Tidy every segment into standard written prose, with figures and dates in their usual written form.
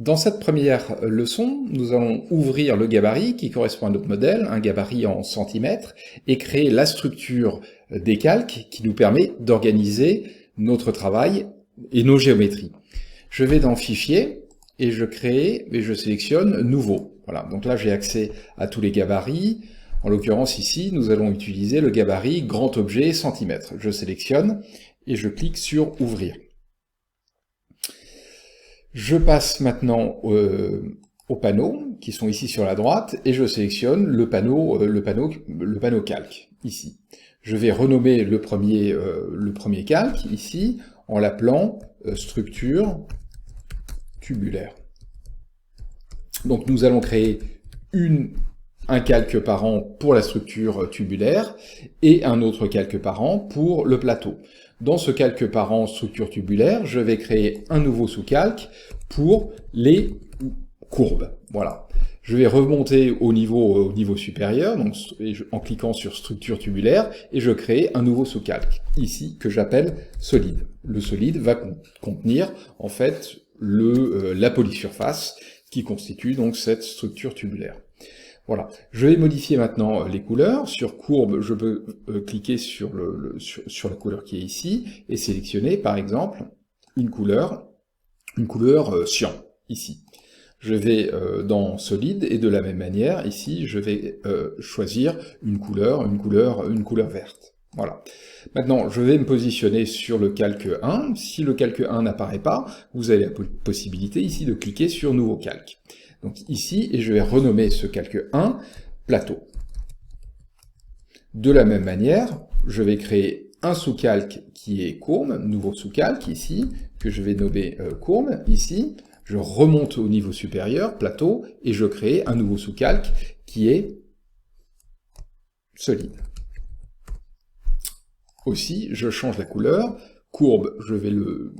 Dans cette première leçon, nous allons ouvrir le gabarit qui correspond à notre modèle, un gabarit en centimètres, et créer la structure des calques qui nous permet d'organiser notre travail et nos géométries. Je vais dans Fichier, et je crée, et je sélectionne Nouveau. Voilà, donc là j'ai accès à tous les gabarits. En l'occurrence ici, nous allons utiliser le gabarit Grand Objet centimètres. Je sélectionne, et je clique sur Ouvrir. Je passe maintenant aux panneaux qui sont ici sur la droite et je sélectionne le panneau calque ici. Je vais renommer le premier calque ici en l'appelant structure tubulaire. Donc nous allons créer un calque par an pour la structure tubulaire et un autre calque par an pour le plateau. Dans ce calque par an structure tubulaire, je vais créer un nouveau sous-calque pour les courbes. Voilà. Je vais remonter au niveau supérieur, donc, en cliquant sur structure tubulaire, et je crée un nouveau sous-calque, ici, que j'appelle solide. Le solide va contenir, en fait, la polysurface qui constitue donc cette structure tubulaire. Voilà. Je vais modifier maintenant les couleurs. Sur courbe, je peux cliquer sur la couleur qui est ici et sélectionner, par exemple, une couleur cyan, ici. Je vais dans solide et de la même manière, ici, je vais choisir une couleur verte. Voilà. Maintenant, je vais me positionner sur le calque 1. Si le calque 1 n'apparaît pas, vous avez la possibilité ici de cliquer sur Nouveau calque. Donc ici, et je vais renommer ce calque 1 plateau. De la même manière, je vais créer un sous-calque qui est courbe, nouveau sous-calque ici, que je vais nommer courbe ici. Je remonte au niveau supérieur, plateau, et je crée un nouveau sous-calque qui est solide. Aussi, je change la couleur. Courbe, je vais le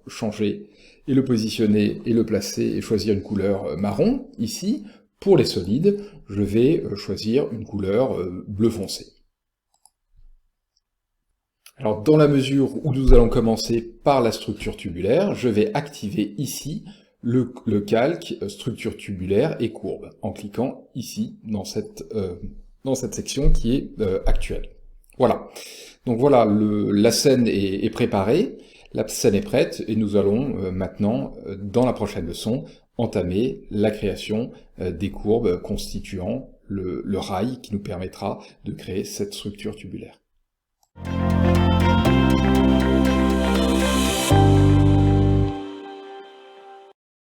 changer et le positionner et le placer et choisir une couleur marron, ici. Pour les solides, je vais choisir une couleur bleu foncé. Alors, dans la mesure où nous allons commencer par la structure tubulaire, je vais activer ici le calque structure tubulaire et courbe, en cliquant ici, dans cette section qui est actuelle. Voilà. Donc voilà, la scène est préparée. La scène est prête et nous allons maintenant, dans la prochaine leçon, entamer la création des courbes constituant le rail qui nous permettra de créer cette structure tubulaire.